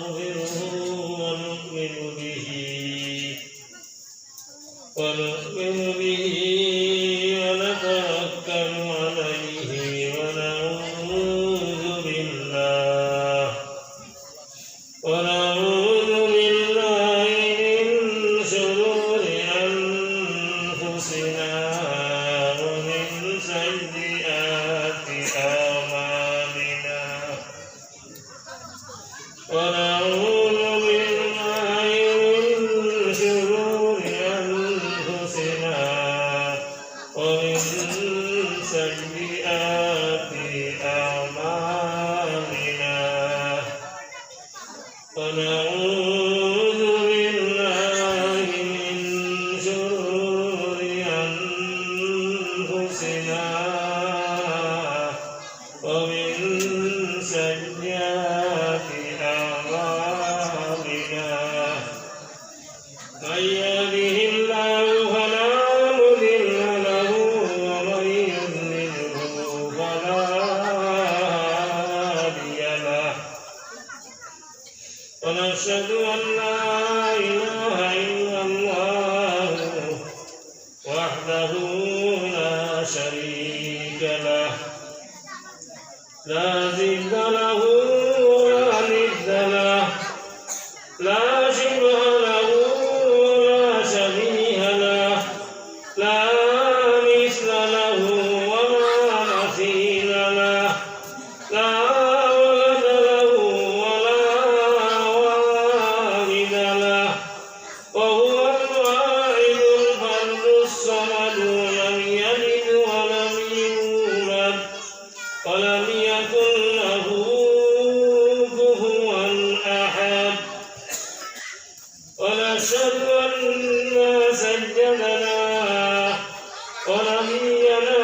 ونستغفره ونؤمن به ونتوكل عليه ونعوذ بالله من شرور أنفسنا ومن سيئات أعمالنا ونعوذ بالله من شرور أنفسنا ومن سيئات أعمالنا ونعوذ بالله من شرور أنفسنا ومن سيئات أعمالنا من يهده الله فلا مضل له ومن يضلله فلا هادي له ونشهد أن لا إله إلا الله وحده لا شريك له لا ضد له ولا ند له لا شبه له ولا شبيه له لا مثل له ولا مثيل له لا ولد له ولا والد له وهو الواحد الفرد الصمد لم يلد ولم يولد ولم يكن له كفوا أحد ونشهد أن سيدنا ونبينا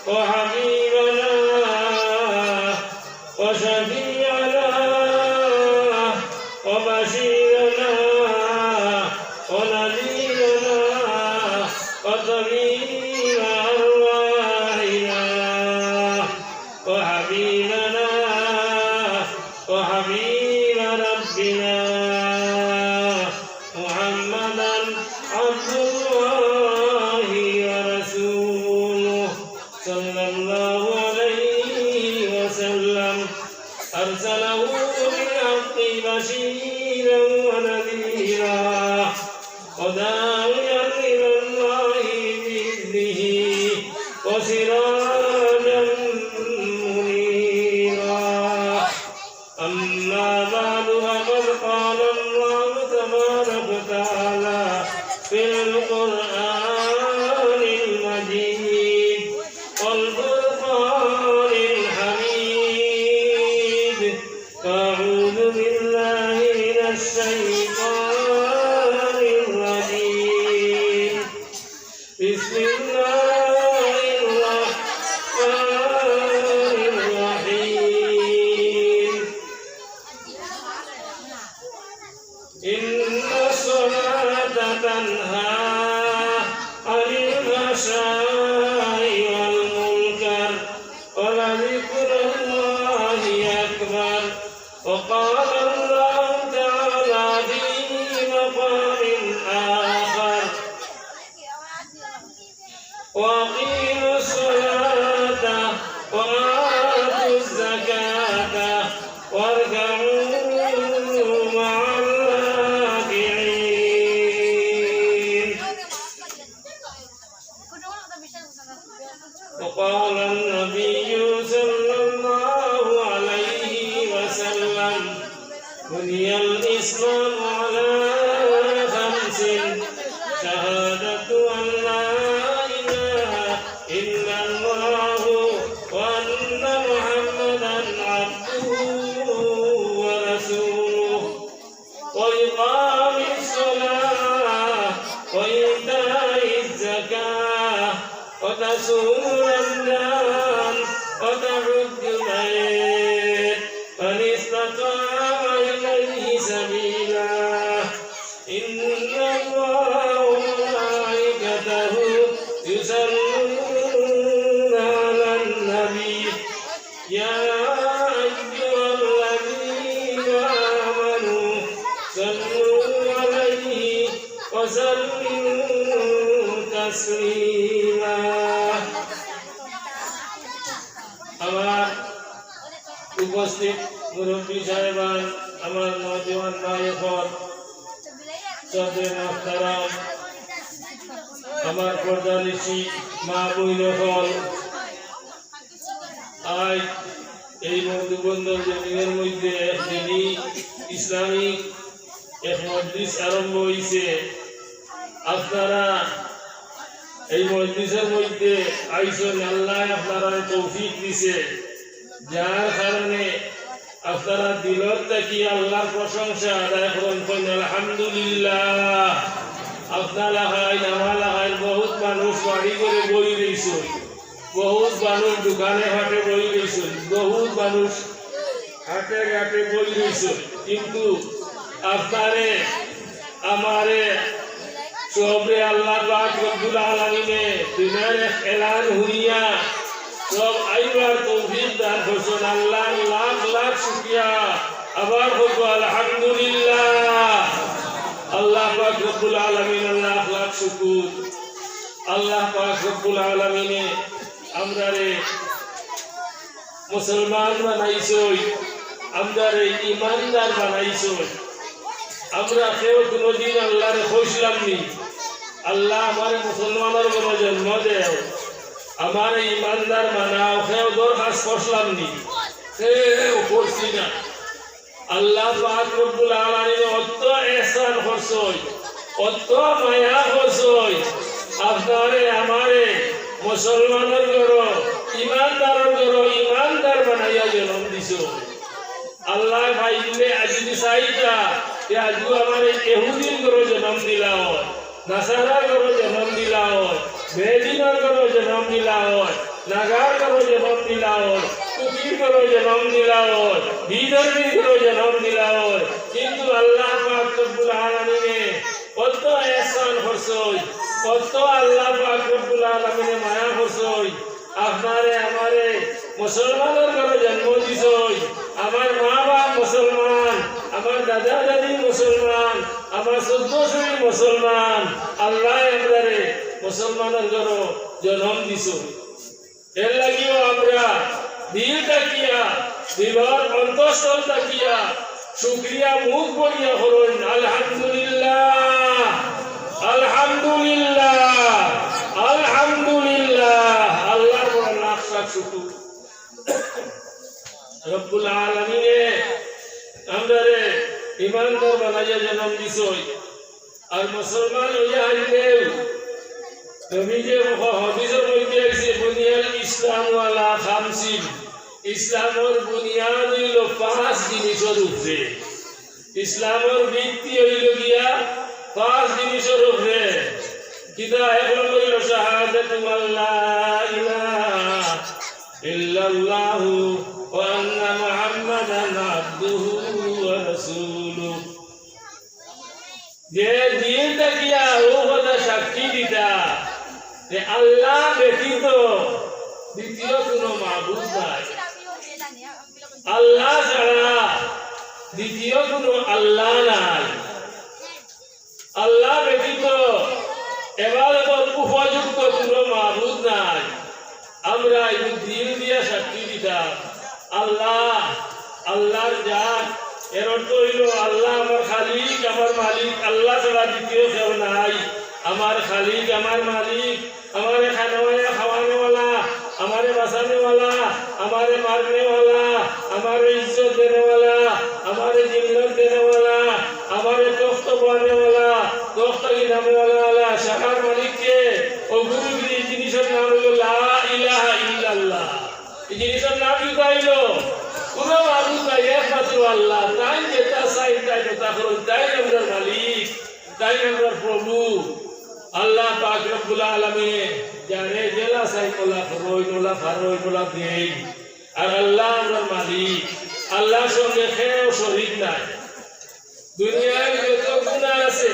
وحبيبنا وشفيعنا وبشيرنا ونذيرنا وطبيب أرواحنا وحبيبنا وحبيب ربنا محمدا عبد الله ورسوله صلى الله عليه وسلم أرسله بالحق بشيرا ونذيرا وداعيا إلى الله بإذنه وسراجا منيرا أما بعد فقد قال الله تبارك وتعالى في القرآن المجيد والفرقان الحميد أعوذ بالله من الشيطان الرجيم بسم الله الرحمن الرحيم إن الصلاة تنهى عن الفحشاء والمنكر ولذكر الله أكبر وقال الله تعالى في مقام آخر وأقيموا الصلاة وآتوا الزكاة واركعوا مع الراكعين وقال النبي صلى الله عليه وسلم بني الإسلام على خمس شهادة أن لا إله إلا الله وأن محمدا عبده ورسوله وإقام الصلاة وإيتاء الزكاة وتصوم رمضان وتحج البيت من استطاع إليه سبيلا إن الله وملائكته يصلون على النبي يا أيها الذين وسلموا تسليما আমার উপস্থিত মুরব্বী সাহেবান আমার নওজোয়ান ভাইয়ের সদে মোহতারাম আমার পর্দানিশী মা বোনগণ আজ এই মধুবন্দর জমিনের মধ্যে একদিনই ইসলামিক এক মজলিস আরম্ভ হয়েছে। আপনারা এই মজলিসের মধ্যে আইসন, আল্লাহ আপনারা তৌফিক দিছে, যার কারণে আপনারা দিলর থেকে আল্লাহর প্রশংসা আদায় করেন। আলহামদুলিল্লাহ। আপনার লাগাই আমার লাগাই বহুত মানুষ বাড়ি করে বই রয়েছে, বহুত মানুষ দোকানে হাটে বই রয়েছে, বহুত মানুষ হাটে ঘাটে বই রয়েছে, কিন্তু আপনারে আমারে সবে আল্লাহ পাক রব্বুল আলামিনে দিনের এলান হুইয়া সব আইবার তৌফিক দান করছেন। আল্লাহ লাখ লাখ শুকরিয়া। আবার বলবো আলহামদুলিল্লাহ। আল্লাহ পাক রব্বুল আলামিন লাখ লাখ শুকর। আল্লাহ পাক রব্বুল আলামিনে আমরারে মুসলমান বানাইছই, আমরারে ইমানদার বানাইছই। আমরা কেউ কোনোদিন আল্লাহরে খুঁজলাম নি, আল্লাহ আমার মুসলমানের বড় জন্ম দেও, আমার ইমানদার মানাও, কেউ দরখাস্ত করলাম নি, কেউ করছি না। আল্লাহ পাক রব্বুল আলামিন অত ইহসান করছই, অত মায়া করছই, আপনারে আমারে মুসলমানের ঘর ইমানদারের ঘর ইমানদার বানাইয়া জন্ম দিছ। আল্লাহ ভাই দিলে আজি চাইতা আজু আমার এহুদিন ঘর জন্ম দিলা হয়, নাসারার ঘর জন্ম দিলা হয়, বেদিনের ঘর জন্ম দিলা হয়, নাগার ঘর জন্ম দিলা হয়, কুকির ঘর জন্ম দিলা হয়, বিদর্ভীর ঘর জন্ম দিলা হয়। কিন্তু আল্লাহ পাক রব্বুল আলামিনে কত ইহসান করছই, কত আল্লাহ পাক রব্বুল আলামিনে মায়া করছই। আপনারে আমারে মুসলমানের ঘরে জন্ম দিছই, আমার মা বাপ মুসলমান, আমার দাদা দাদি মুসলমান, আমার চোদ্দশী মুসলমান। আল্লাহ আমারে মুসলমানের ঘরে জন্ম দিছ। এর লাগিও আমরা দিল তাকিয়া, দিলর অন্তঃস্থল তাকিয়া শুকরিয়া মুখ বলিয়া করুন আলহামদুলিল্লাহ, আলহামদুলিল্লাহ, আলহামদুলিল্লাহ। আল্লাহর বড় লাখ লাখ শুকর। রব্বুল আলামিনে আমরারে ইমানদার বানাইয়া জন্ম দিছই। আর মুসলমান হইয়া হারিলেও নবী যে হাদিসের মধ্যে আছে বুনিয়াল ইসলাম ওয়ালা খামসিন, ইসলামের বুনিয়াদ হইল 5 জিনিসের উপরে, ইসলামের ভিত্তি হইল গিয়া 5 জিনিসের উপরে। কিতা এক নম্বর হইল শাহাদাতু আল্লা ইলাহা ইল্লাল্লাহু ওয়া আন্না মুহাম্মাদান আবদুহু ওয়া রাসূলুহু। যে দিন তাকিয়া ও কথা সাক্ষী দিতা যে আল্লাহ ব্যতীত দ্বিতীয় কোনো মাবুদ নাই, আল্লাহ ছাড়া দ্বিতীয় কোনো আল্লাহ নাই, আল্লাহ ব্যতীত ইবাদতের উপযুক্ত কোনো মাবুদ নাই। আমরা এই দিল দিয়া সাক্ষী দিতাম আল্লাহ, আল্লাহর জাত। এর অর্থ হইল আল্লাহ আমার খালিক, আমার মালিক, আল্লাহ ছাড়া দ্বিতীয় কেউ নাই। আমার খালিক, আমার মালিক, हमारे खाने वाला खवाने वाला, हमारे बसाने वाला, हमारे मारने वाला, हमारे इज्जत देने वाला, हमारे जिल्लत देने वाला, हमारे तख्त बनाने वाला, तख्त गिनाने वाला शहर मालिक के और गुरु की जिनिसर नाम হলো লা ইলাহা ইল্লাল্লাহ। এই জিনিসের নাম কি কইলো? কোনো মাবুদ নাই, একমাত্র আল্লাহ। তাই যেটা চাই তাই যেটা করুন, তাই আমাদের মালিক, তাই আমাদের প্রভু আল্লাহ পাক রব্বুল আলামিন। যারে জেলা চাই কোলা করই নোলা ফারই নোলা দেই। আর আল্লাহ আমাদের মালিক, আল্লাহর সঙ্গে কেউ শরীক নাই। দুনিয়ায় যত গুনাহ আছে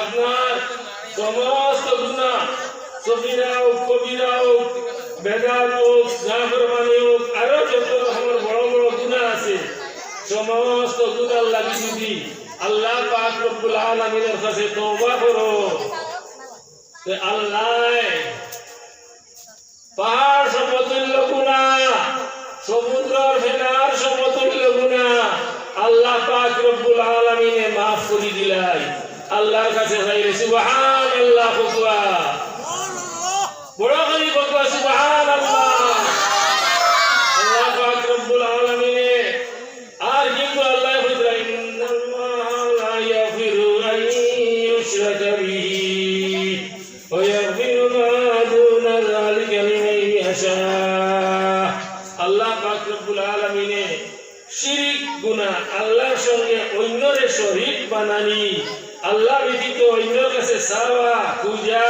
আপনার সমস্ত গুনাহ, সগীরা হোক কবিরা হোক, বেদাত হোক, নাফরমানি হোক, আরো যত রকমের বড় বড় গুনাহ আছে, সমস্ত গুনাহ লাগি যদি আল্লাহ পাক রব্বুল আলামিনের কাছে তওবা করো যে আল্লাহ পাহাড় সমতুল্য গুনাহ সমুদ্রের ফেনার সমতুল্য গুনাহ আল্লাহ পাক রব্বুল আলামিনে maaf করে দিলাই আল্লাহর কাছে চাইলে সুবহানাল্লাহ খুশবা বড় করে বলবা সুবহানাল্লাহ আল্লাহ পাক রব্বুল আলামিনে আর কিন্তু আল্লাহ কইরা ইন্নাল্লাহা লা ইয়াগফিরু আন ইউশরাকা বিহি ওয়া ইয়াগফিরু মা দুনা যালিকা লিমান ইয়াশা আল্লাহ পাক রব্বুল আলামিনে শিরক গুনাহ আল্লাহর সঙ্গে অন্যরে শরীক বানানি আল্লাহ ব্যতীত অন্যের কাছে চাওয়া পূজা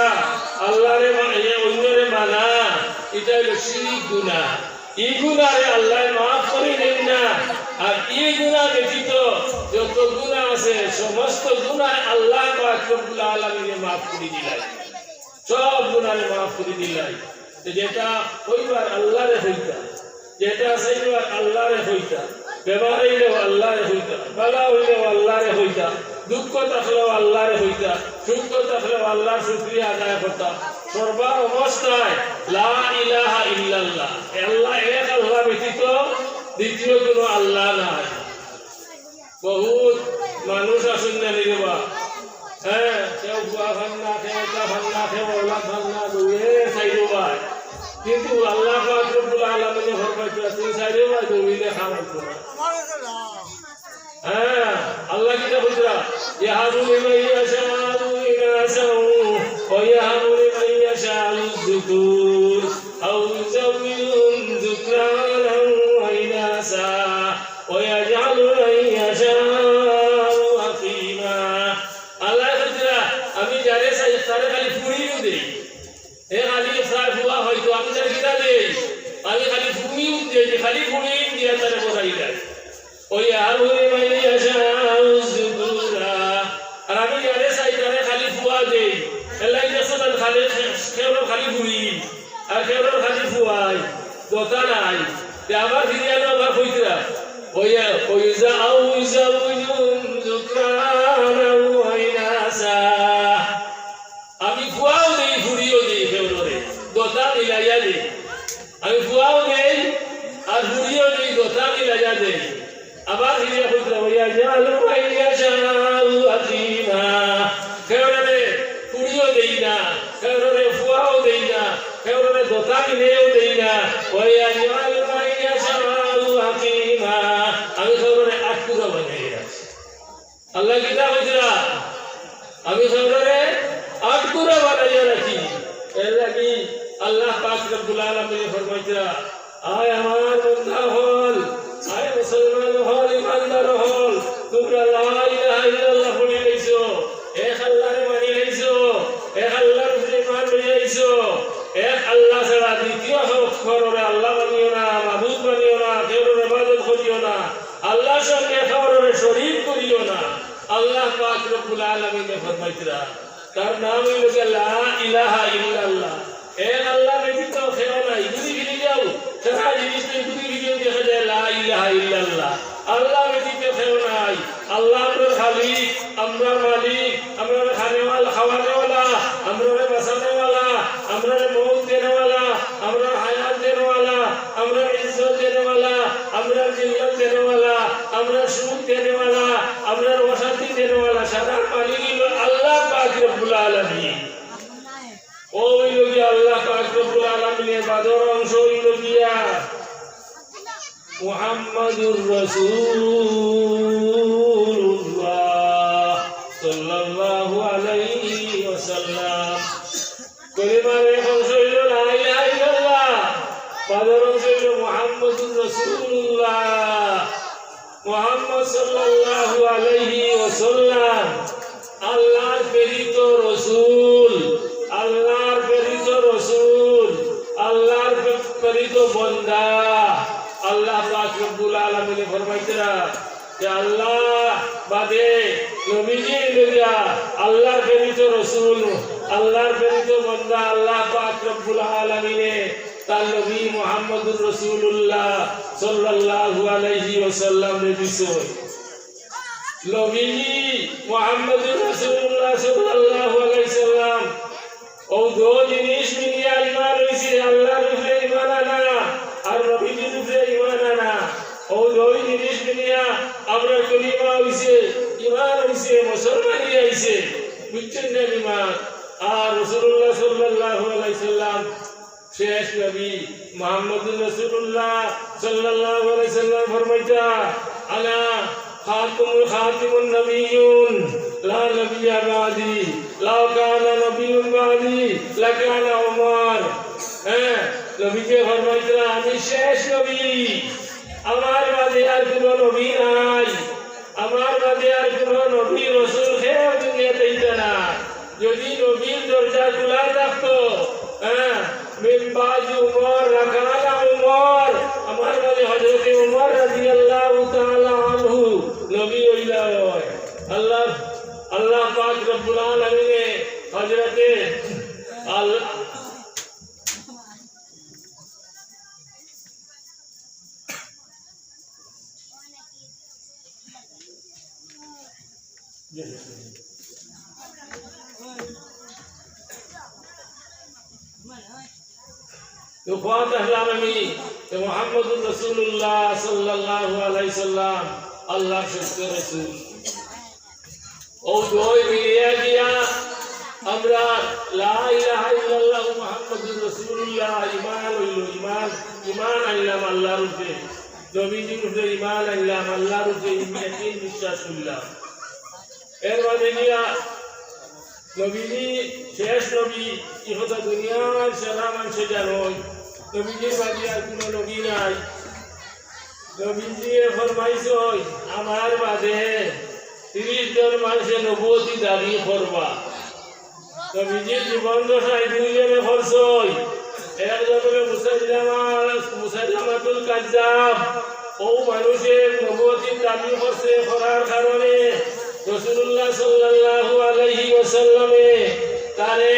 আল্লাহরে অন্যরে মানা এটা হলো শিরক গুনাহ এই গুনাহে আল্লাহ maaf করে দেন না আর এই গুনাহ ব্যতীত যত গুনাহ আছে সমস্ত গুনাহ আল্লাহ পাক রব্বুল আলামিন maaf করে দিলেন সব গুনাহ maaf করে দিলেন যেটা হইবার আল্লাহরে হইতা যেটা চাইবার আল্লাহরে হইতা বেমার হইলেও আল্লাহরে হইতা বালা হইলেও আল্লাহরে হইতা দুঃখ থাকলেও আল্লাহরে হইতা সুখ থাকলেও আল্লাহর শুকরিয়া আদায় করতা সর্বা অবস্থায় লা ইলাহা ইল্লাল্লাহ আল্লাহ এক আল্লাহ ব্যতীত দ্বিতীয় কোনো আল্লাহ নাই বহুত মানুষ আছেন না নিরবা হ্যাঁ কেউ বুয়া ভান্না কেউ তা ভান্না কেউ ওলাদ ভান্না দুয়ে চাইরো ভাই কিন্তু আল্লাহ পাক রব্বুল আলামিন ফরমাইতো তুমি চাইরো ভাই দুইলে খাওয়াইতো না হ্যাঁ আল্লাহ কি বলরা ইয়াহাবু লিমান ইয়াশাউ ইনাসাউ ওয়া ইয়াহাবু লিমান ইয়াশাউ যুকুর আও যাওয়ুম যুকরানাও ওয়া ইনাসা ওয়া ইয়াজআলু মান ইয়াশাউ আকিমা আল্লাহ বলরা আমি যারে চাই তারে খালি ফুরিয়ে দেই এ খালি ফ্রাই ফুয়া হয়তো আমি যারে কিটা দেই আমি খালি ফুরিয়ে দেই খালি ফুরিয়ে দিয়া তারে বসাই দেই ويهب لمن يشاء الذكورا আমি যারে চাই তারে খালি ফুয়া দেই এলাই যেসব খালি কেউর খালি ফুরি আর কেউর খালি ফুয়াই কথা নাই তে আবার ফিরে আলো আবার কইতরা ওয়া কইজা আউ যাওয়ুম যুকরানা ওয়া ইনাসা আমি ফুয়াও দেই ফুরিও দেই কেউরে কথা মিলাইয়া দেই আমি ফুয়াও দেই আর ফুরিও দেই কথা মিলাইয়া দেই আবার হিয়া পুত্র হইয়া জালু হইয়া শাউ আকিমা কেউরে পুরিও দেই না কেউরে ফুয়াও দেই না কেউরে দোতা কিনেও দেই না হইয়া জালু হইয়া শাউ আকিমা আমি কেউরে আটকুরা বানাই রাখছি আল্লাহ কিতা কইরা আমি কেউরে আটকুরা বানাই রাখি এর লাগি আল্লাহ পাক রব্বুল আলামিন ফরমাইতরা আয় আমার বান্দা হল আয় মুসলমান হল ইমানদার হল তোমরা লা ইলাহা ইল্লাল্লাহ পড়ি লইছো এক আল্লাহরে মানি লইছো এক আল্লাহর উপরে ঈমান লইছো এক আল্লাহ ছাড়া দ্বিতীয় হকরে আল্লাহ মানিও না মাবুদ মানিও না কেউর ইবাদত করিও না আল্লাহর সঙ্গে কাউরে শরীক করিও না আল্লাহ পাক রব্বুল আলামিন ফরমাইতরা তার নাম হলো লা ইলাহা ইল্লাল্লাহ এক আল্লাহ ব্যতীত কেউ নাই যদি ফিরে যাও সারা জিনিসটা যদি ভিডিও দেখা যায় লা ইলাহা ইল্লাল্লাহ আল্লাহ ব্যতীত কেউ নাই আল্লাহ আমরা খালিক আমরা মালিক আমরা খানেওয়ালা খাওয়ানেওয়ালা আমরা বাঁচানেওয়ালা আমরা মৌত দেনেওয়ালা আমরা হায়াত দেনেওয়ালা আমরা ইজ্জত দেনেওয়ালা আমরা জিল্লাত দেনেওয়ালা আমরা সুখ দেনেওয়ালা আমরা অশান্তি দেনেওয়ালা সারা মালিক হলো আল্লাহ পাক রব্বুল আলামিন ওই লোকি আল্লাহ পাক রব্বুল আলামিনের বাদর অংশ হইল গিয়া মুহাম্মাদুর রাসূলুল্লাহ সাল্লাল্লাহু আলাইহি ওয়াসাল্লাম কলিমার অংশ হইল লা ইলাহা ইল্লাল্লাহ বাদর অংশ হইল মুহাম্মাদুর রাসূলুল্লাহ মুহাম্মদ সাল্লাল্লাহু আলাইহি ওয়াসাল্লাম আল্লাহর প্রেরিত রাসূল আল্লাহর প্রেরিত রাসূল আল্লাহর প্রেরিত বান্দা আল্লাহ পাক রব্বুল আলামিন ফরমাইতরা যে আল্লাহ বাদে নবীজি লইয়া আল্লাহর প্রেরিত রাসূল আল্লাহর প্রেরিত বান্দা আল্লাহ পাক রব্বুল আলামিন তার নবী মুহাম্মদুর রাসূলুল্লাহ সাল্লাল্লাহু আলাইহি ওয়াসাল্লাম রে দিছেন নবীজি মুহাম্মদুর রাসূলুল্লাহ সাল্লাল্লাহু আলাইহি সাল্লাম ও দো জিনিস মিলিয়া ঈমান হইছে আল্লাহর উপরে ঈমান আনা আর নবীজির উপরে ঈমান আনা ও দুই জিনিস মিলিয়া আমরা কলিমা হইছে ঈমান হইছে মুসলমানি হইছে বুঝছেন না ঈমান আর রাসূলুল্লাহ সাল্লাল্লাহু আলাইহি সাল্লাম শেষ নবী মুহাম্মদুর রাসূলুল্লাহ সাল্লাল্লাহু আলাইহি সাল্লাম ফরমাইতা আলা খাতিমুন নবিয়্যুন লা নবিয়্যা বাদি লাউ কানা নবিয়্যুন বাদি লাকানা উমর নবীজি ফরমাইতা আমি শেষ নবী আমার বাদে আর কোনো নবী নাই আমার বাদে আর কোনো নবী রাসূল কেউ দুনিয়াতে না যদি নবীর দরজা খোলা থাকতো من بعد عمر لكان عمر আমার বাদে হযরত উমর রাদিয়াল্লাহু তাআলা আনহু নবী হইলা আল্লাহ আল্লাহ পাক রব্বুল আলামিন হযরত আল্লাহ तो ख्वात अहलामी तो मुहम्मदुर रसूलुल्लाह सल्लल्लाहु अलैहि वसल्लम अल्लाह सच्चे रसूल और दोई मिलिया दिया हमरा ला इलाहा इल्लल्लाह मुहम्मदुर रसूलुल्लाह ईमान हইল ईमान আনলাম আল্লাহর উপরে নবীজির উপরে ईमान আনলাম আল্লাহর উপরে ইয়াকিন বিশ্বাস করলাম এর মানে নিয়া নবীজি শেষ নবী ইহতা দুনিয়ার সারা মানুষে জানোই নবীজির বাদে আর কোনো নবী নাই নবীজি ফরমাইছে আমার বাদে 30 জন মানুষে নবুয়তি দাবি করবা নবীজির জীবন দশায় দুইজনে খরচই একজন হলো মুসাইলামাতুল কাজ্জাব ও মানুষের নবুয়তির দাবি করছে করার কারণে রাসূলুল্লাহ সাল্লাল্লাহু আলাইহি ওয়াসাল্লামে তারে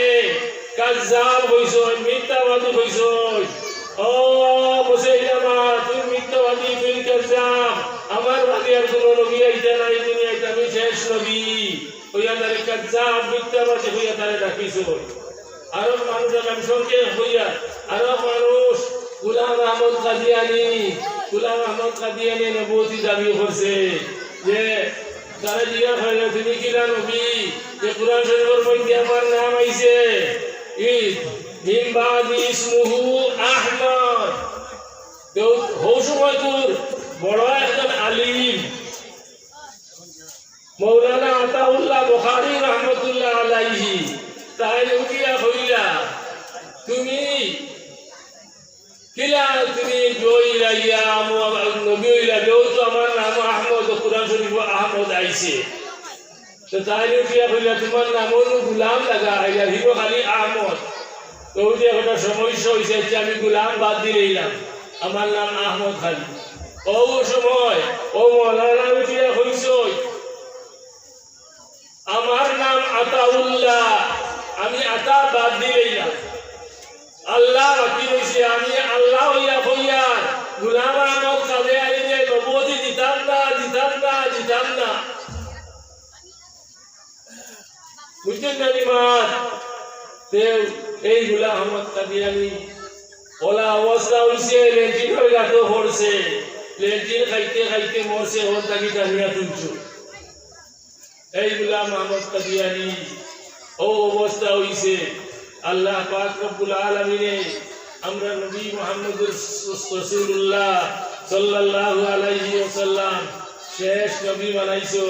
কাজ্জাব হইছো মিথ্যাবাদী হইছো ও মুসাইলামা তুমি মিথ্যাবাদী তুই কাজ্জাব আমার বাদে আর কোনো নবী আইতা নাই তুমি আইতা আমি শেষ নবী হইয়া তারে কাজ্জাব মিথ্যাবাদী হইয়া তারে ডাকিছো আরো মানুষ আমি সঙ্গে হইয়া আরো মানুষ গোলাম আহমদ কাদিয়ানী নবুয়তি দাবি করছে যে তারা জিজ্ঞাসা করলে তুমি কিরা নবী যে কুরআন শরীফের মধ্যে আমার নাম আইছে মিন বাদি ইসমুহু আহমদ তো হৌ সময় তোর বড় একজন আলিম মৌলানা আতাউল্লাহ বুখারী রাহমাতুল্লাহ আলাইহি তাই উঠিয়া কইলা তুমি কিলা তুমি জয়লা ইয়া নবী হইলা তো আমার নাম আহমদ কুরআন শরীফ আহমদ আইছে তো তাই উঠিয়া কইলা তোমার নাম হলো গোলাম লাগা আইলা হিরো খালি আহমদ তো উঠিয়া একটা সমস্যা হইছে যে আমি গোলাম বাদ দিলাম আমার নাম আহমদ খালি ও সময় ও মৌলানা উঠিয়া কইছো আমার নাম আতাউল্লাহ আমি আতা বাদ দিলাম আল্লাহ বাকি রইছে আমি আল্লাহ হইয়া কইয়া গোলাম আহমদ কাদিয়ানী যে নবুয়তি দিতাম না বুঝছেন না নিমাত এই গোলাম আহমদ কাদিয়ানী ওলা অবস্থা হইছে লেন্টিন হয়ে গাতো পড়ছে লেন্টিন খাইতে মরছে ওর তাকে টানিয়া তুলছো এই গোলাম আহমদ কাদিয়ানী ও অবস্থা হইছে আল্লাহ পাক রব্বুল আলামিনে আমরা নবী মুহাম্মদুর রাসূলুল্লাহ সাল্লাল্লাহু আলাইহি ওয়াসাল্লাম শেষ নবী বানাইছো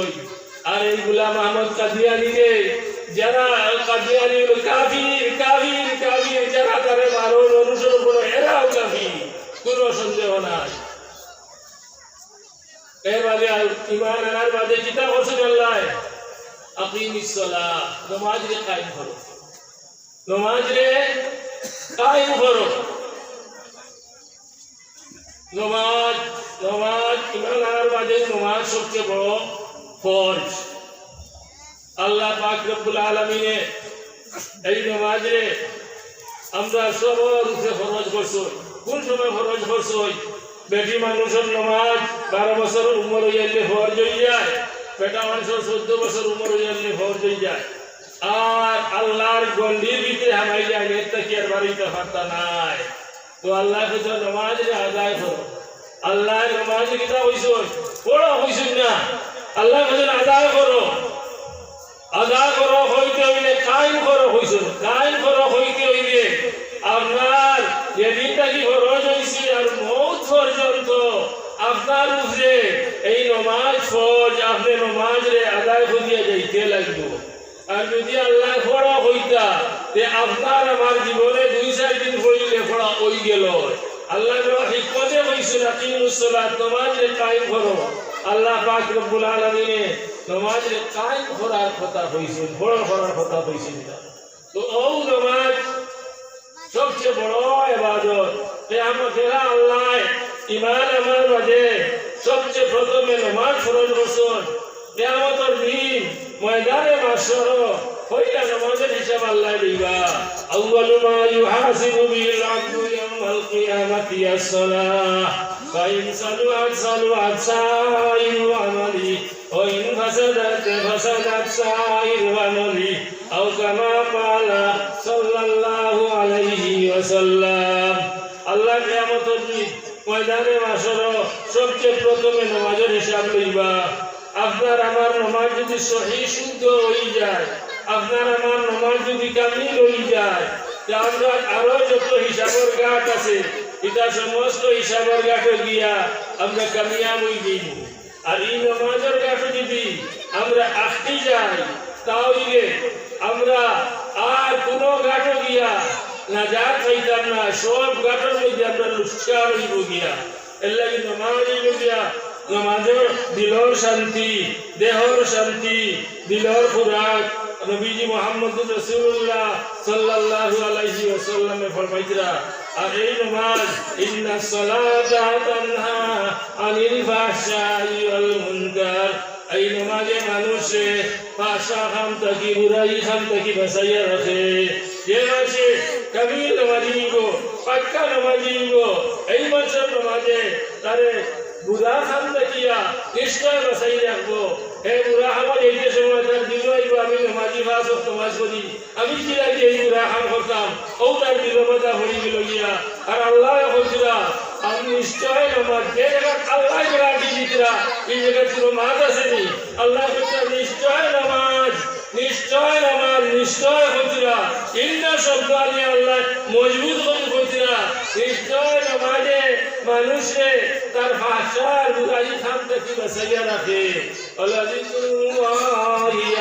আর এই গোলাম আহমদ কাদিয়ানী রে যারা কাদিয়ানী কাফির যারা তারে মারণ অনুসরণ করে এরাও কাফির কোনো সন্দেহ নাই এর বাদে ঈমান আনার বাদে কিতাব আছে আল্লাহ আকিমিস সালাহ নামাজ রে কায়েম করো নমাজ ঈমান আনার বাদে নমাজ সবচেয়ে বড় ফরজ আল্লাহ পাক রব্বুল আলামিনে এই নমাজ আমরা সবার উপরে ফরজ করছো কোন সময় ফরজ করছো বেটি মানুষের নমাজ 12 বছর উমর হইলে ফরজ হয়ে যায় বেটা মানুষ 14 বছর উমর হইলে ফরজ হয়ে যায় আর আল্লাহর গন্ডির ভিতরে হামাই যায় নেতা কি আর বাড়িতে পারতা নাই তো আল্লাহ কইতো নামাজ আদায় করো আল্লাহ নামাজ কিতা হইছ পড়ো হইছ না আল্লাহ কইতো আদায় করো হইতে হইলে কায়েম করো হইছ কায়েম করো হইতে হইলে আপনার যেদিনটা কি ফরজ হইছে আর মওত পর্যন্ত আপনার উপরে এই নামাজ ফরজ আপনি নামাজ রে আদায় করিয়া যাইতে লাগবে আর যদি আল্লাহ পড়া হইতা তে আপনার আমার জীবনে 2-4 দিন পড়িলে পড়া হই গেল আল্লাহ হিকমতে কইছে আকিমুস সালাত নামাজ রে কায়েম করো আল্লাহ পাক রব্বুল আলামিন নামাজ রে কায়েম করার কথা কইছেন বড় করার কথা কইছেন তো ও নামাজ সবচেয়ে বড় ইবাদত কিয়ামতের আল্লাহ ঈমান আমার মাঝে সবচেয়ে প্রথমে নামাজ ফরজ করছেন কিয়ামতের দিন ময়দানে মাশর কয়টা নামাজের হিসাব আল্লাহ দিবা আউয়ালু মা ইউহাসিবু বিল আবদু ইয়াউমাল কিয়ামাতি as-সালাহ ফাইন সালুআত সাইরু আমালি ওয়া ইন ফাসাদাত সাইরু আমালি আও কামা ক্বালা সাল্লাল্লাহু আলাইহি ওয়াসাল্লাম আল্লাহ কিয়ামতের দিন ময়দানে মাশর সবচেয়ে প্রথমে নামাজের হিসাব লইবা আপনার আমার নামাজ যদি সহি শুদ্ধ হয়ে যায় আপনার আমার নামাজ যদি কামিল হয়ে যায় তা আমরা আরো যত হিসাবের ঘাট আছে এটা সমস্ত হিসাবের ঘাটে গিয়া আমরা কামিয়াব হয়ে যাই আর এই নামাজের ঘাটে যদি আমরা আটকে যাই তাহলে আমরা আর কোনো ঘাটে গিয়া না যা খাইতাম না সব ঘাটের মধ্যে আমরা লুচ্ছা হইব গিয়া এর লাগে নামাজ গিয়া নামাজের দিলর শান্তি দেহর শান্তি দিলর খুরাক নবীজি মুহাম্মদুর রাসূলুল্লাহ সাল্লাল্লাহু আলাইহি ওয়াসাল্লামে ফরমাইতরা আর এই নামাজ ইন্নাস সালাতা তানহা আনিল ফাহশাই ওয়াল মুনকার এই নামাজে মানুষে ফাহশা খাম থেকে বুরাই খাম থেকে বাঁচাইয়া রাখে যে মানুষে কামিল নামাজি গো পাক্কা নামাজি গো এই মানুষের নামাজে তারে বুড়া খান দেখিয়া নিশ্চয় বাঁচাই রাখবো হে বুড়া খাবার এই যে সময় তার দিল আইব আমি নামাজি ভাস নামাজ করি আমি কি লাগে এই বুড়া খান করতাম ও তার দিল বাধা হয়ে গেল গিয়া আর আল্লাহ বলছিলা আমি নিশ্চয় নামাজ যে জায়গা আল্লাহ গ্যারান্টি দিতরা এই জায়গায় কোনো মাছ আসেনি আল্লাহ বলছে নিশ্চয় নামাজ নিশ্চয় বলছিলা ইন্না শব্দ আনি আল্লাহ মজবুত করে বলছিলা নিশ্চয় নামাজে মানুষে তার ভাষার বুরাই খান থেকে বাঁচাইয়া রাখে আল্লাহু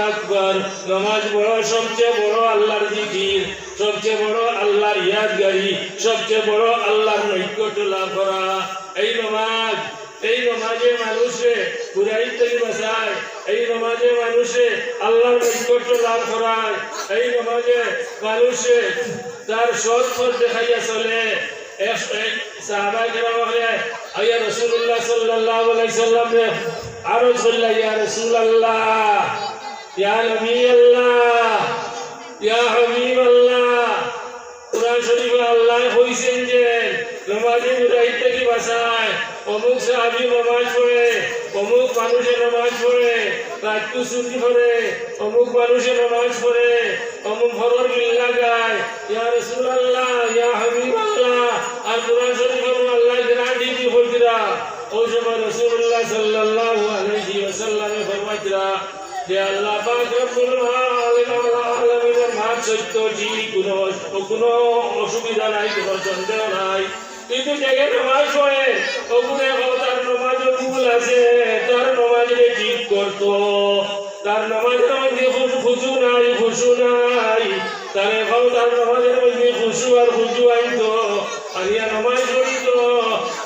আকবার নামাজ বড় সবচেয়ে বড় আল্লাহর জিকির সবচেয়ে বড় আল্লাহর ইয়াদগারি সবচেয়ে বড় আল্লাহর নৈকট্য লাভ করা এই নামাজে মানুষে বুরাই থেকে বাঁচায় এই নামাজে মানুষে আল্লাহর নৈকট্য লাভ করায় এই নামাজে মানুষে তার সৎ পথ দেখাইয়া চলে সাহাবা কেরাম বলে আয়া রাসূলুল্লাহ সাল্লাল্লাহু আলাইহি সাল্লাম রে আরো চললা ইয়া রাসূলুল্লাহ ইয়া নবী আল্লাহ ইয়া হাবিব আল্লাহ কুরআন শরীফে আল্লাহ কইছেন যে নামাজে বুরাই থেকে বাঁচায় অমুক সাহাবী নামাজ পড়ে অমুক মানুষের নামাজ পড়ে রাতকু ছুটি করে অমুক মানুষের নামাজ পড়ে অমুক ফরর বিল্লা গায় ইয়া রাসূলুল্লাহ ইয়া হাবিব আল্লাহ আর কুরআন শরীফে আল্লাহ গ্যারান্টি দিয়ে বলতিরা ও সময় রাসূলুল্লাহ সাল্লাল্লাহু আলাইহি ওয়াসাল্লামে ফরমাইতরা যে আল্লাহ পাক রব্বুল আলামিনের মাত সত্য ঠিক কোনো অসুবিধা নাই কোনো সন্দেহ নাই কিন্তু দেখে নামাজ পড়ে ওগুনে তার নামাজে ভুল আছে তার নামাজে ঠিক করতো তার নামাজের মধ্যে খুশু নাই তার নামাজের মধ্যে খুশু আর খুশু আইতো আনিয়া নামাজ পড়িতো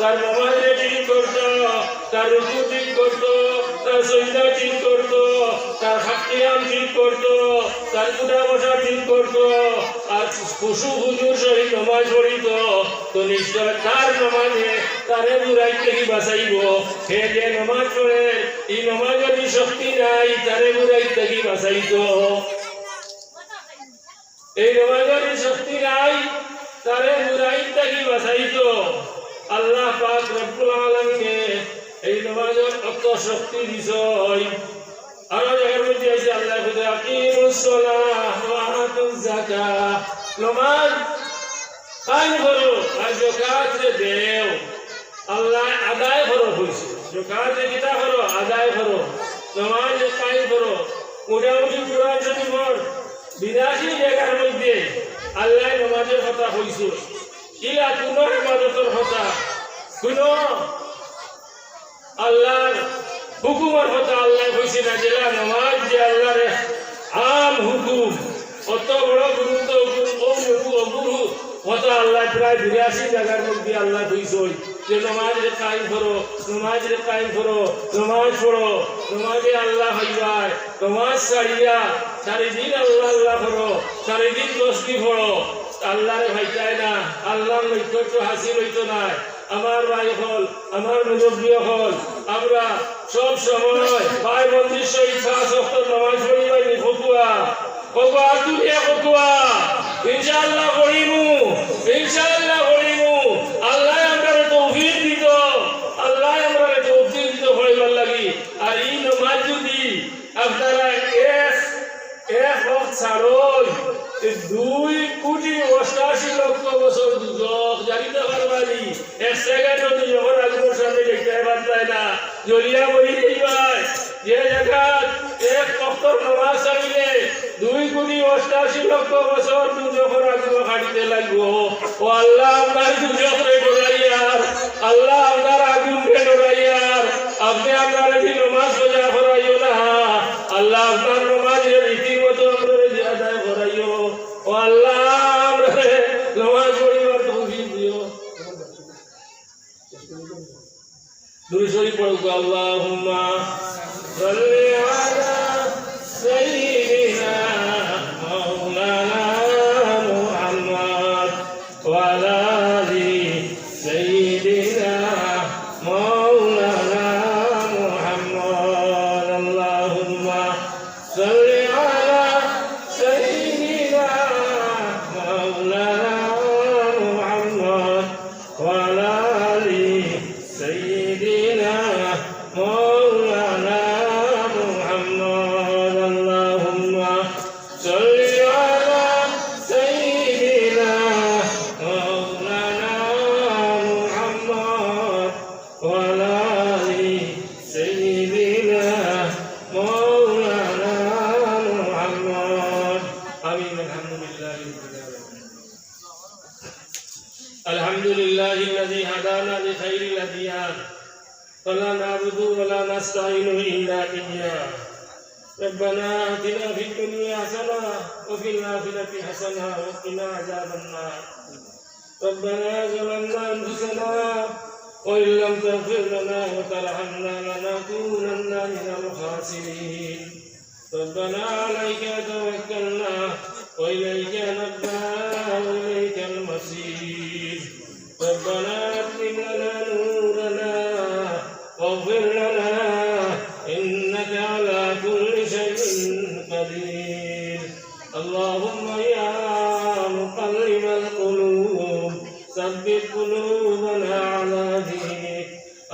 তার নামাজে ঠিক করতো তার রুকু ঠিক করতো তার সজদা ঠিক করতো তার কিয়াম ঠিক করতো তার উঠা বসা ঠিক করতো আর খুশু হুজুর সহিত নামাজ পড়িতো তো নিশ্চয় তার নামাজে তারে বুরাই থেকে বাঁচাইব সে যে নামাজ পড়ে এই নামাজের শক্তি নাই তারে বুরাই থেকে বাঁচাইতো এই নামাজের শক্তি নাই তারে বুরাই থেকে বাঁচাইতো আল্লাহ পাক রব্বুল আলামিন এই নামাজের অত শক্তি দিছই আর জায়গার মধ্যে আছে আল্লাহ বলে আকিমুস সালাহ ওয়া আতুজ যাকাত নামাজ কায়েম করো আর যাকাত দেও আল্লাহ আদায় করো কইছে যাকাত কিতা করো আদায় করো নামাজ কায়েম করো মোটামুটি কোরআন শরীফ পড় 82 জায়গার মধ্যে আল্লাহ নামাজের কথা কইছে ইলা কোন ইবাদতের কথা কোন আল্লাহর হুকুমের কথা আল্লাহ কইছে না যে নামাজ যে আল্লাহর আম হুকুম অত বড় গুরুত্বপূর্ণ কথা আল্লাহ প্রায় 82 জায়গার মধ্যে আল্লাহ কইছে যে নামাজ কায়েম করো নামাজ কায়েম করো নামাজ পড়ো নামাজে আল্লাহ হইবাই নামাজ ছাড়িয়া সারাদিন আল্লাহ আল্লাহ করো সারাদিন তসবিহ পড়ো আল্লাহরে ভাইটাই না আল্লাহর নৈকট্য হাসিল হইতো না আমার ভাই হল আমার মুরব্বী হল আমরা সব সময় ভাই বন্ধুর সহিত 5 ওয়াক্ত নামাজ পড়িবাই ফকুয়া ফকুয়া তুলিয়া ফকুয়া ইনশাআল্লাহ পড়িমু ইনশাআল্লাহ পড়িমু আল্লাহ আমারে তৌফিক দিত আল্লাহ আমারে তৌফিক দিত পড়িবার লাগি আর এই নামাজ যদি আপনারা এক ওয়াক্ত ছাড়ুন 2,88,00,000 বছর দুজক জানিতে পারবানি এক সেকেন্ড যখন আগুনের সামনে দেখতে পারতাই না জলিয়া বলি যাইবাই যে জায়গাত এক ওয়াক্তর নামাজ ছাড়িলে 2,88,00,000 বছর দুজকের আগুন কাটিতে লাগব ও আল্লাহ আপনার দুজকরে ডরাইয়ার আল্লাহ আপনার আগুনকে ডরাইয়ার আপনি আপনার নামাজ বজা করাইও না আল্লাহ আপনার নামাজের রীতিমতো আপনার আদায় করাইও ও আল্লাহ আমরা নামাজ পড়িবার তৌফিক দিও দুরূদ শরীফ পড়ো আল্লাহুম্মা সাল্লি আলা সাইয়্যিদিনা মাওলানা মুহাম্মদ ওয়া আলা আলি সাইয়্যিদিনা মাওলানা মুহাম্মদ আল্লাহুম্মা সাল্লি আলা সাইয়্যিদিনা মাওলানা মুহাম্মদ ওয়া আলা আলি সাইয়্যিদিনা مولانا محمد اللهم صل على سيدنا مولانا محمد وعلى آل سيدنا مولانا محمد آمين الحمد لله الذي هدانا لخير الأديان ولا نعبد ولا نستعين إلا إياه ربنا آتنا في الدنيا حسنة وفي الآخرة حسنة وقنا عذاب النار ربنا ظلمنا أنفسنا وإن لم تغفر لنا وترحمنا لنكونن من الخاسرين ربنا عليك توكلنا وإليك نبنا وإليك المصير ربنا أتمم لنا نورنا واغفر لنا إنك على كل شيء قدير اللهم يا مقلب القلوب ثبت قلوبنا على دينك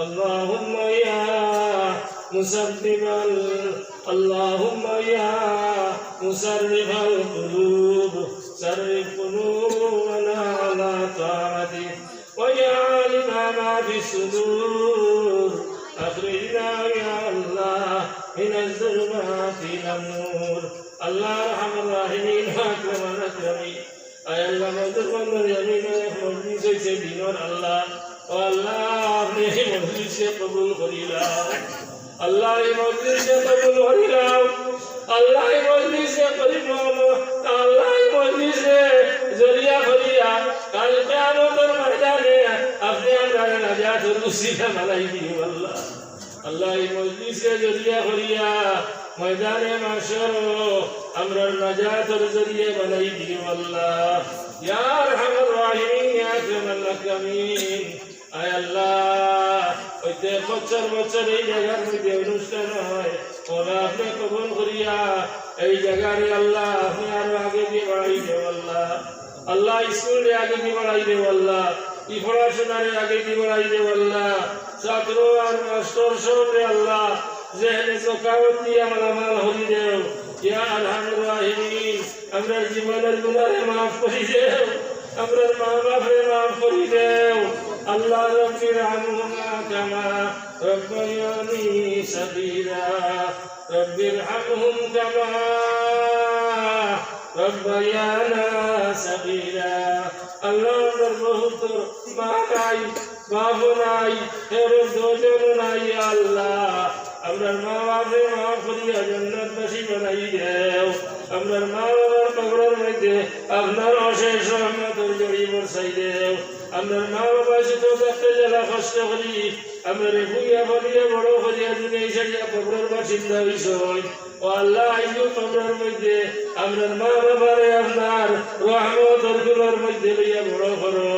اللهم يا اللهم يا مسرف القلوب سرف قلوبنا على طاعتك ويا عالم ما في الصدور أخرجنا يا الله من الظلمات إلى النور الله أرحم الراحمين أكرم الأكرمين أي الله مدرم اليمين مجلس سيدنا الله والله अपने मजलिस से कबूल करीला अल्लाह मजलिस से कबूल करीला अल्लाह मजलिस से करीम अल्लाह मजलिस से जरिया करिया कल क़यामत मैदाने अपने अंदर नजात और उसी का मलाई दी अल्लाह अल्लाह मजलिस से जरिया करिया मैदाने माशर अमर नजात और जरिए बनाई दी अल्लाह या रहमान रहीम या अकरमल अकरमीन আয় আল্লাহ ওইতে বছর বছর এই জায়গার মধ্যে অনুষ্ঠান হয় ওরা আপনি কবুল করিয়া এই জায়গারে আল্লাহ আপনি আরো আগে দিয়ে বাড়াই দেব আল্লাহ আল্লাহ স্কুলে আগে দিয়ে বাড়াই দেব আল্লাহ ই পড়াশোনারে আগে দিয়ে বাড়াই দেব আল্লাহ ছাত্র আর মাস্টার সবরে আল্লাহ জেহনে সকাওত দিয়া মালামাল হরি দেও ইয়া আরহামুর রাহিমিন আমরার জীবনের গুনাহে মাফ করি দেও আমরার মা বাপরে মাফ করি দেও আল্লাহ রব্বির হামহুমা কামা রব্বায়ানি সাগীরা রব্বির হামহুম কামা রব্বায়ানা সাগীরা আল্লাহ বহুত মা নাই বাবু নাই এর দুজন নাই আল্লাহ আমরার মা বাপরে মাফ করিয়া জান্নাতবাসী বানাই দেও আমরার মা বাবার কবরের মধ্যে আপনার অশেষ রহমতের জড়ি বর্ষাই দেও আমরার মা বাবা শুধু দেখতে জেলা কষ্ট করি আমার ভুইয়া বলিয়া বড় করিয়া দুনিয়া সারিয়া কবরের বাসিন্দা হইছই ও আল্লাহ আইজো কবরের মধ্যে আমরার মা বাবারে আপনার রহমতের গুলোর মধ্যে লইয়া বড় করো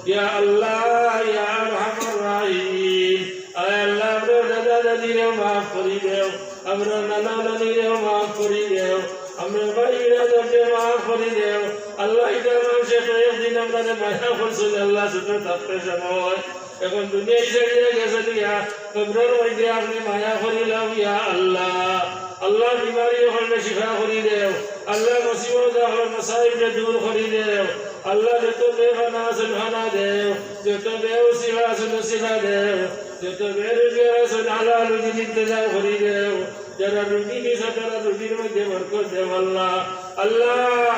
ইয়া আল্লাহ ইয়া আরহামার রাহিম আয় আল্লাহ আমরা দাদা দাদিরেও মাফ করি দেও আমরা নানা নানিরেও মাফ করি দেও আমরা ভাইরা যাকে মাফ করি দেও আল্লাহ এটা মানুষে তো একদিন আমরা মায়া করছিল আল্লাহ শুধু থাকতে সময় এখন দুনিয়ায় ছেড়ে গেছে দিয়া কবরের মধ্যে আপনি মায়া করিলাম ইয়া আল্লাহ আল্লাহ বিমারি হলে শিফা করি দেও আল্লাহ মুসিবত হলে মসাইবকে দূর করি দেও আল্লাহ যত বেখানা আছে খানা দেও যত বেউসিলা আছে নসিলা দেও যত বেরোজগার আছে হালাল রুজির ইন্তজাম করি দেও যারা রুজি দিছে তারা রুজির মধ্যে বরকত দেও আল্লাহ আল্লাহ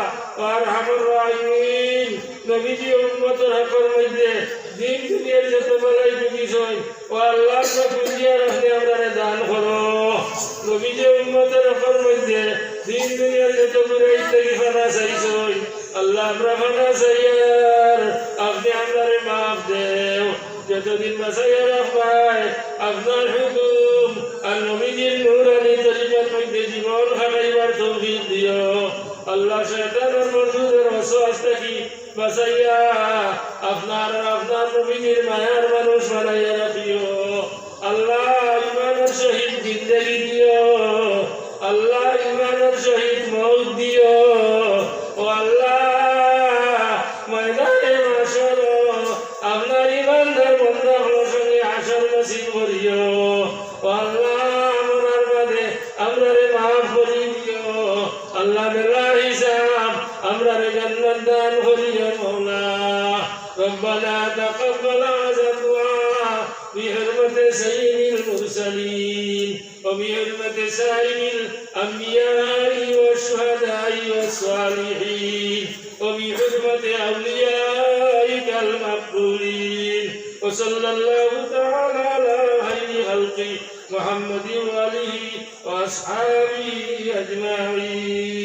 আরহামুর রাহিমিন নবীজি উম্মতের হকের মধ্যে দিন দুনিয়ার যত বেলায় বুঝিছই ও আল্লাহ পুঁজিয়া রাখলে আমরা দান করো নবীজি উম্মতের হকের মধ্যে দিন দুনিয়ার যত দূরে ফানা চাইছই আল্লাহ আমরা ফানা চাইয়ার আপনি আমরারে মাফ দেও যতদিন বাঁচাইয়া রাখবাই আপনার হুকুম আর নবীজির নূরানি তরিকার মধ্যে জীবন খাটাইবার তৌফিক দিও আল্লাহ শয়তানের মরদুদের ওয়াসওয়াস থেকে বাঁচাইয়া আপনার নবীজির মায়ার মানুষ বানাইয়া রাখিও আল্লাহ ইমানের সহিত জিন্দেগি দিও আল্লাহ ইমানের সহিত মউত দিও ও আল্লাহ ময়দানে মাশর আপনার ইমানদার বন্দাগুলোর সঙ্গে আসর নসিব করিও ও আল্লাহ আমরার বাদে আমরারে মাফ করি দিও আল্লাহ মেলা হিসাব আমরারে জান্নাত দান করিও মওলা ربنا تقبل هذا الدعاء بحرمة سيد المرسلين وبحرمة سائر الأنبياء والشهداء والصالحين وبحرمة أوليائك المقبولين وصلى الله تعالى على خير خلق محمد وآله وأصحابه أجمعين